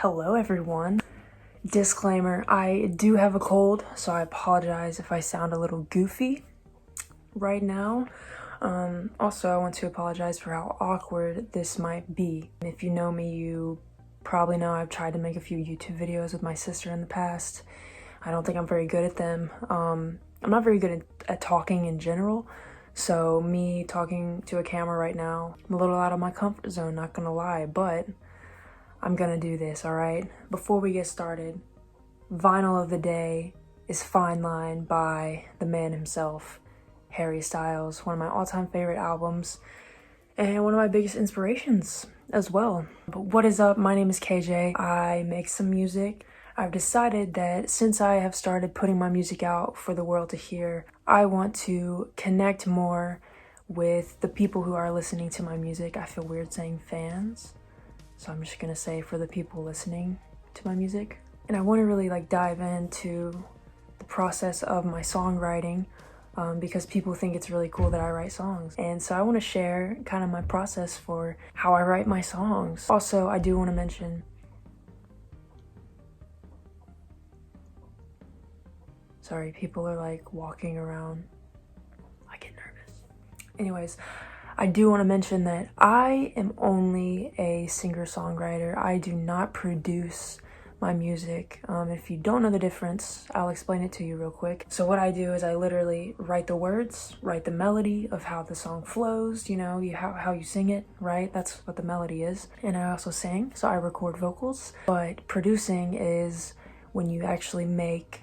Hello everyone. Disclaimer, I do have a cold, so I apologize if I sound a little goofy right now. Also, I want to apologize for how awkward this might be. If you know me, you probably know I've tried to make a few YouTube videos with my sister in the past. I don't think I'm very good at them. I'm not very good at talking in general, so me talking to a camera right now, I'm a little out of my comfort zone, not gonna lie, but I'm gonna do this, alright? Before we get started, vinyl of the day is Fine Line by the man himself, Harry Styles, one of my all-time favorite albums, and one of my biggest inspirations as well. But what is up? My name is KJ. I make some music. I've decided that since I have started putting my music out for the world to hear, I want to connect more with the people who are listening to my music. I feel weird saying fans, so I'm just gonna say for the people listening to my music. And I want to really dive into the process of my songwriting because people think it's really cool that I write songs. And so I want to share kind of my process for how I write my songs. Also, I do want to mention, sorry, people are walking around. I get nervous. Anyways, I do want to mention that I am only a singer-songwriter. I do not produce my music. If you don't know the difference, I'll explain it to you real quick. So what I do is I literally write the words, write the melody of how the song flows, how you sing it, right? That's what the melody is. And I also sing, so I record vocals. But producing is when you actually make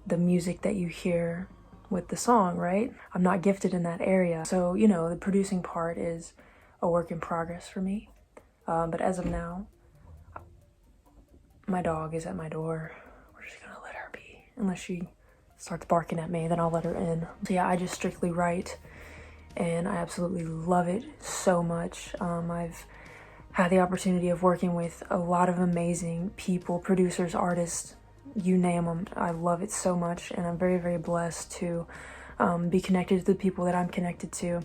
the music that you hear with the song, right? I'm not gifted in that area. So, the producing part is a work in progress for me. But as of now, my dog is at my door. We're just gonna let her be. Unless she starts barking at me, then I'll let her in. So yeah, I just strictly write, and I absolutely love it so much. I've had the opportunity of working with a lot of amazing people, producers, artists, you name them. I love it so much, and I'm very, very blessed to be connected to the people that I'm connected to.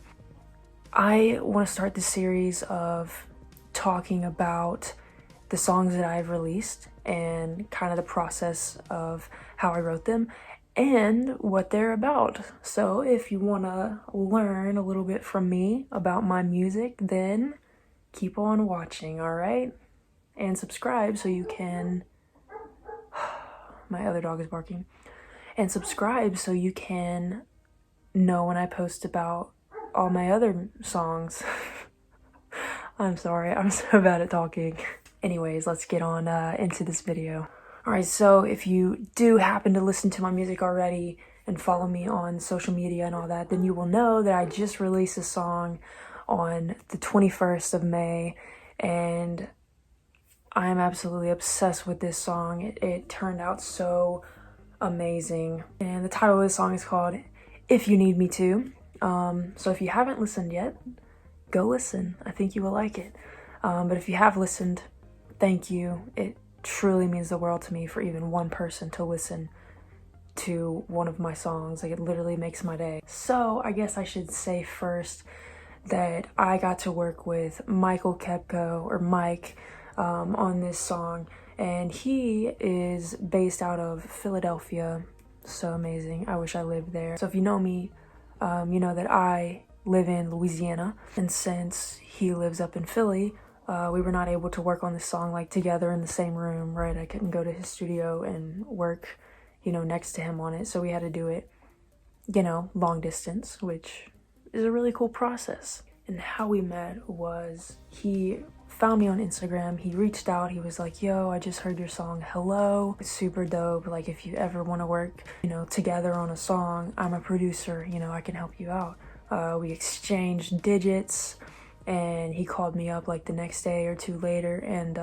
I want to start this series of talking about the songs that I've released and kind of the process of how I wrote them and what they're about. So if you want to learn a little bit from me about my music, then keep on watching, all right? And subscribe so you can... My other dog is barking. And subscribe so you can know when I post about all my other songs. I'm sorry, I'm so bad at talking. Anyways, let's get on into this video. Alright, so if you do happen to listen to my music already and follow me on social media and all that, then you will know that I just released a song on the 21st of May, and I am absolutely obsessed with this song. It turned out so amazing. And the title of this song is called If You Need Me To. So if you haven't listened yet, go listen. I think you will like it. But if you have listened, thank you. It truly means the world to me for even one person to listen to one of my songs. It literally makes my day. So I guess I should say first that I got to work with michaellkepko, or Mike, on this song, and he is based out of Philadelphia. So amazing. I wish I lived there. So if you know me, you know that I live in Louisiana, and since he lives up in Philly, we were not able to work on this song together in the same room, right? I couldn't go to his studio and work, next to him on it. So we had to do it, long distance, which is a really cool process. And how we met was he found me on Instagram. He reached out. He was like, yo, I just heard your song, Hello. It's super dope. If you ever want to work, together on a song, I'm a producer, I can help you out. We exchanged digits, and he called me up the next day or two later, and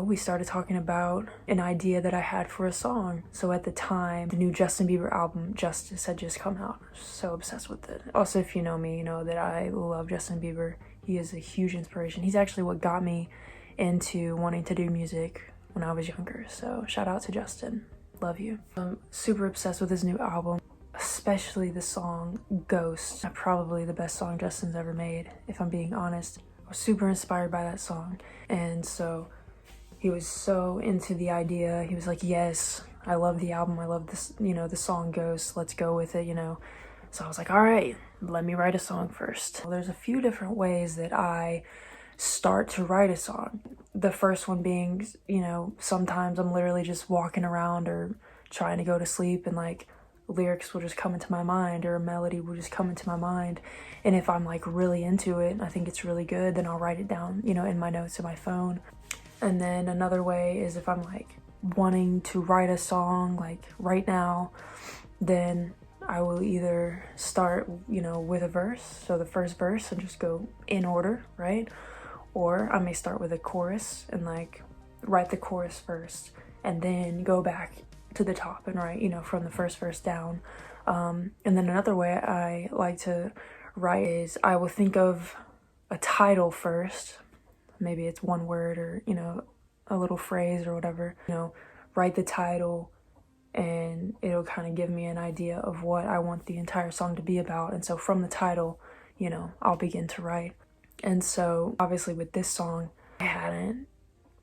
we started talking about an idea that I had for a song. So at the time, the new Justin Bieber album, Justice, had just come out. So obsessed with it. Also, if you know me, you know that I love Justin Bieber. He is a huge inspiration. He's actually what got me into wanting to do music when I was younger. So shout out to Justin. Love you. I'm super obsessed with his new album, especially the song Ghost. Probably the best song Justin's ever made, if I'm being honest. I was super inspired by that song. And so, He was so into the idea. He was like, yes, I love the album. I love this, you know, the song Ghost. Let's go with it, you know. So I was like, all right, let me write a song first. Well, there's a few different ways that I start to write a song. The first one being, you know, sometimes I'm literally just walking around or trying to go to sleep and like lyrics will just come into my mind or a melody will just come into my mind. And if I'm like really into it and I think it's really good, then I'll write it down, you know, in my notes in my phone. And then another way is if I'm like wanting to write a song like right now, then I will either start, you know, with a verse, so the first verse, and just go in order, right? Or I may start with a chorus and like write the chorus first and then go back to the top and write, you know, from the first verse down. And then another way I like to write is I will think of a title first. Maybe it's one word or, you know, a little phrase or whatever, you know, write the title and it'll kind of give me an idea of what I want the entire song to be about. And so from the title, you know, I'll begin to write. And so obviously with this song, I hadn't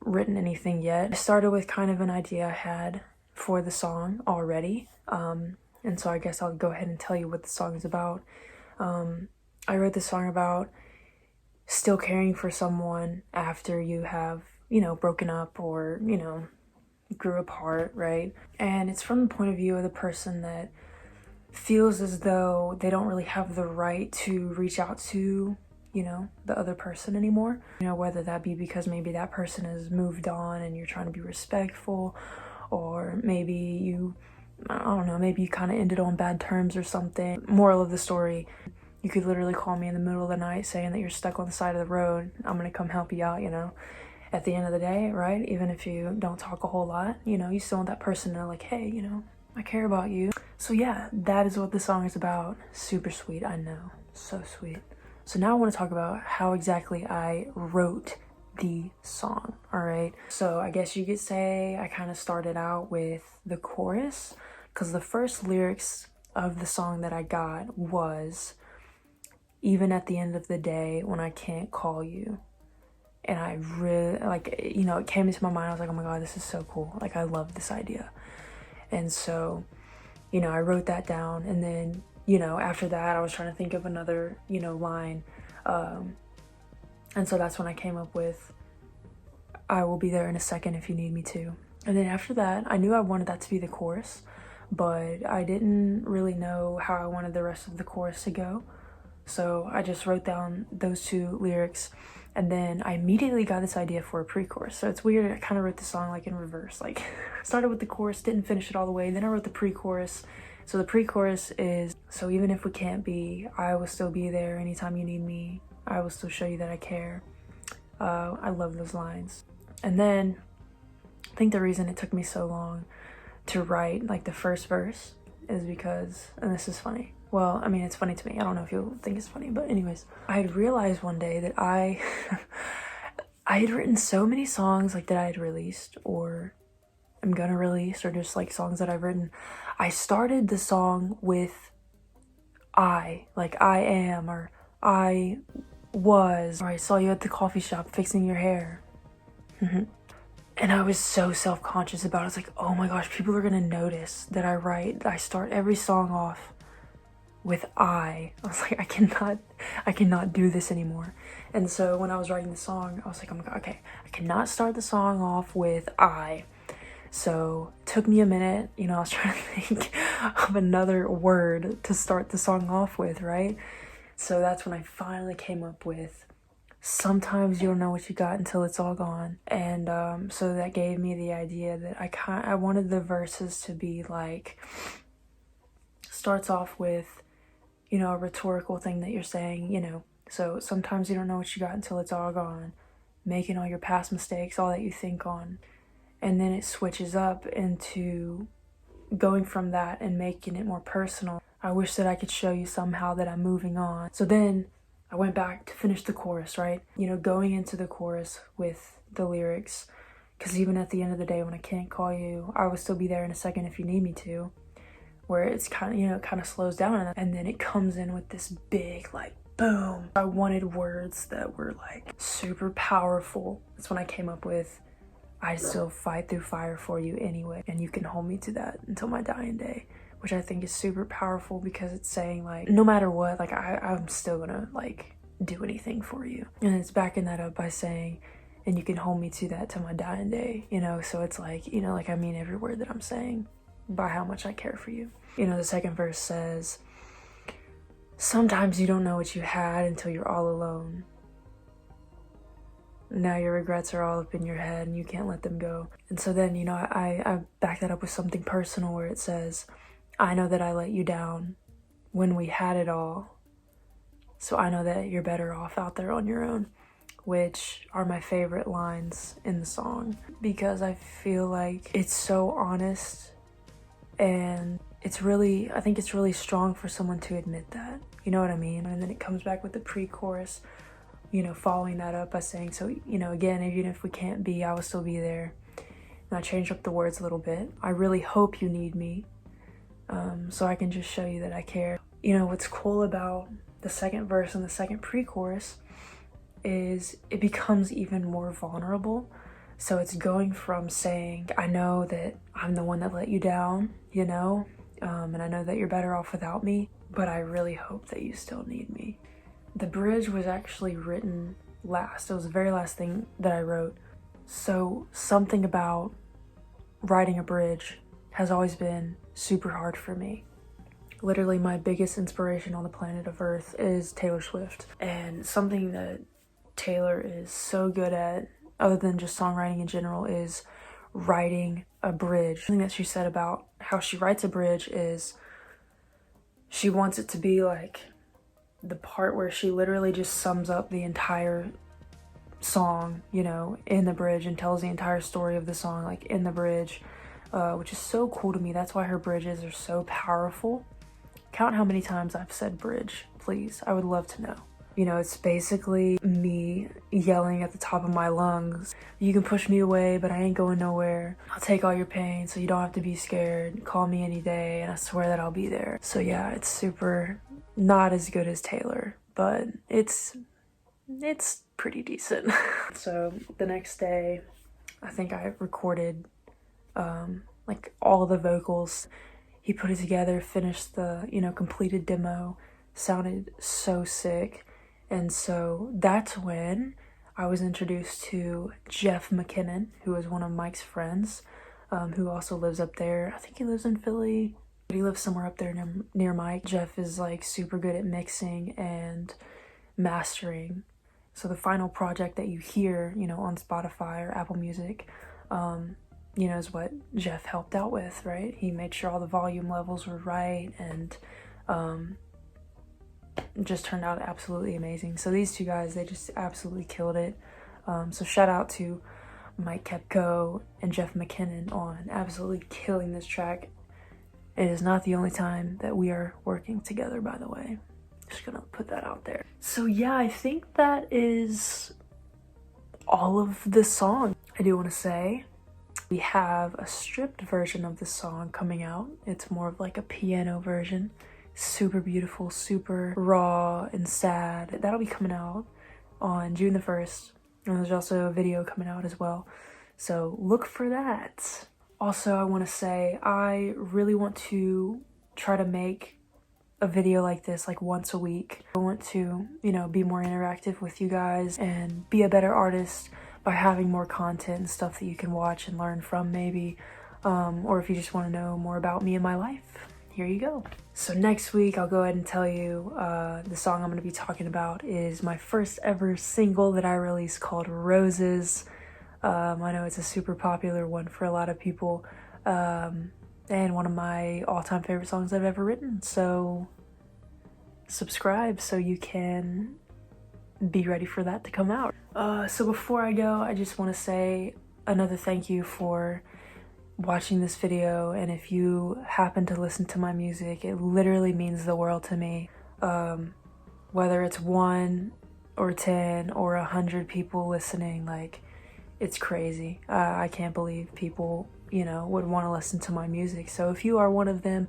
written anything yet. I started with kind of an idea I had for the song already. And so I guess I'll go ahead and tell you what the song is about. I wrote the song about still caring for someone after you have, you know, broken up or, you know, grew apart, right? And it's from the point of view of the person that feels as though they don't really have the right to reach out to, you know, the other person anymore. You know, whether that be because maybe that person has moved on and you're trying to be respectful, or maybe you, I don't know, maybe you kind of ended on bad terms or something. Moral of the story, you could literally call me in the middle of the night saying that you're stuck on the side of the road. I'm gonna come help you out, you know. At the end of the day, right? Even if you don't talk a whole lot, you know, you still want that person to know like, hey, you know, I care about you. So yeah, that is what the song is about. Super sweet, I know, so sweet. So now I want to talk about how exactly I wrote the song, all right? So I guess you could say I kind of started out with the chorus because the first lyrics of the song that I got was, even at the end of the day when I can't call you. And I really, like, you know, it came into my mind. I was like, oh my God, this is so cool. Like, I love this idea. And so, you know, I wrote that down. And then, you know, after that, I was trying to think of another, you know, line. And so that's when I came up with, I will be there in a second if you need me to. And then after that, I knew I wanted that to be the chorus, but I didn't really know how I wanted the rest of the chorus to go. So I just wrote down those two lyrics. And then I immediately got this idea for a pre-chorus. So it's weird, I kind of wrote the song like in reverse. Like, started with the chorus, didn't finish it all the way, then I wrote the pre-chorus. So the pre-chorus is, so even if we can't be, I will still be there anytime you need me. I will still show you that I care. I love those lines. And then, I think the reason it took me so long to write like the first verse is because, and this is funny, well, I mean, it's funny to me. I don't know if you'll think it's funny, but anyways, I had realized one day that I had written so many songs like that I had released or I'm gonna release, or just like songs that I've written. I started the song with I, like I am, or I was, or I saw you at the coffee shop fixing your hair. And I was so self-conscious about it. I was like, oh my gosh, people are gonna notice that I start every song off with I was like, I cannot do this anymore. And so when I was writing the song, I was like, oh my God, okay, I cannot start the song off with I. So it took me a minute, you know, I was trying to think of another word to start the song off with, right? So that's when I finally came up with, sometimes you don't know what you got until it's all gone. And so that gave me the idea that I wanted the verses to be like, starts off with, you know, a rhetorical thing that you're saying, you know, so sometimes you don't know what you got until it's all gone, making all your past mistakes all that you think on. And then it switches up into going from that and making it more personal. I wish that I could show you somehow that I'm moving on. So then I went back to finish the chorus, right? You know, going into the chorus with the lyrics, because even at the end of the day when I can't call you, I will still be there in a second if you need me to. Where it's kind of, you know, it kind of slows down and then it comes in with this big like boom. I wanted words that were like super powerful. That's when I came up with, I still fight through fire for you anyway, and you can hold me to that until my dying day, which I think is super powerful because it's saying like, no matter what, like I'm still gonna like do anything for you. And it's backing that up by saying, and you can hold me to that till my dying day, you know? So it's like, you know, like I mean every word that I'm saying by how much I care for you. You know, the second verse says, sometimes you don't know what you had until you're all alone. Now your regrets are all up in your head and you can't let them go. And so then, you know, I back that up with something personal where it says, I know that I let you down when we had it all. So I know that you're better off out there on your own, which are my favorite lines in the song because I feel like it's so honest and it's really, I think it's really strong for someone to admit that. You know what I mean? And then it comes back with the pre-chorus, you know, following that up by saying, so, you know, again, even if we can't be, I will still be there. And I changed up the words a little bit. I really hope you need me, so I can just show you that I care. You know, what's cool about the second verse and the second pre-chorus is it becomes even more vulnerable. So it's going from saying, I know that I'm the one that let you down, you know, and I know that you're better off without me, but I really hope that you still need me. The bridge was actually written last. It was the very last thing that I wrote. So something about writing a bridge has always been super hard for me. Literally my biggest inspiration on the planet of Earth is Taylor Swift. And something that Taylor is so good at, other than just songwriting in general, is writing a bridge. Something that she said about how she writes a bridge is she wants it to be like the part where she literally just sums up the entire song, you know, in the bridge and tells the entire story of the song like in the bridge, which is so cool to me. That's why her bridges are so powerful. Count how many times I've said bridge, please. I would love to know. You know, it's basically me yelling at the top of my lungs, you can push me away, but I ain't going nowhere. I'll take all your pain so you don't have to be scared. Call me any day and I swear that I'll be there. So yeah, it's super not as good as Taylor, but it's pretty decent. So the next day, I think I recorded like all the vocals. He put it together, finished the, you know, completed demo, sounded so sick. And so that's when I was introduced to Jeff McKinnon, who is one of Mike's friends, who also lives up there. I think he lives in Philly, but he lives somewhere up there near Mike. Jeff is like super good at mixing and mastering. So the final project that you hear, you know, on Spotify or Apple Music, you know, is what Jeff helped out with, right? He made sure all the volume levels were right and just turned out absolutely amazing. So these two guys, they just absolutely killed it. So shout out to michaellkepko and Jeff McKinnon on absolutely killing this track. It is not the only time that we are working together, by the way. Just gonna put that out there. So yeah, I think that is all of the song. I do want to say we have a stripped version of the song coming out. It's more of like a piano version. Super beautiful, super raw and sad. That'll be coming out on June the 1st. And there's also a video coming out as well. So look for that. Also, I want to say I really want to try to make a video like this like once a week. I want to, you know, be more interactive with you guys and be a better artist by having more content and stuff that you can watch and learn from maybe. Or if you just want to know more about me and my life, here you go. So next week, I'll go ahead and tell you the song I'm going to be talking about is my first ever single that I released called Roses. I know it's a super popular one for a lot of people, and one of my all-time favorite songs I've ever written. So subscribe so you can be ready for that to come out. So before I go, I just want to say another thank you for watching this video, and if you happen to listen to my music, it literally means the world to me. Whether it's 1 or 10 or 100 people listening, like, it's crazy. I can't believe people, you know, would want to listen to my music. So if you are one of them,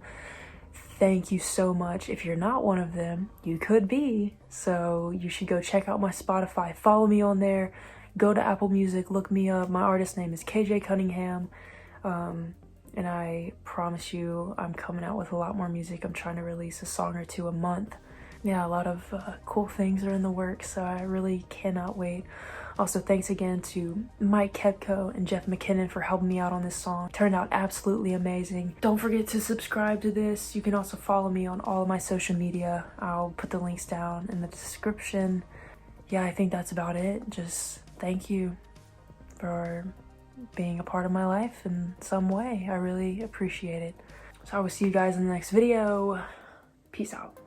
thank you so much. If you're not one of them, you could be. So you should go check out my Spotify, follow me on there, go to Apple Music, look me up. My artist name is kj.cunningham. And I promise you I'm coming out with a lot more music. I'm trying to release a song or two a month. Yeah, a lot of cool things are in the works, so I really cannot wait. Also, thanks again to Mike Kepko and Jeff McKinnon for helping me out on this song. It turned out absolutely amazing. Don't forget to subscribe to this. You can also follow me on all of my social media. I'll put the links down in the description. Yeah, I think that's about it. Just thank you for being a part of my life in some way. I really appreciate it. So I will see you guys in the next video. Peace out.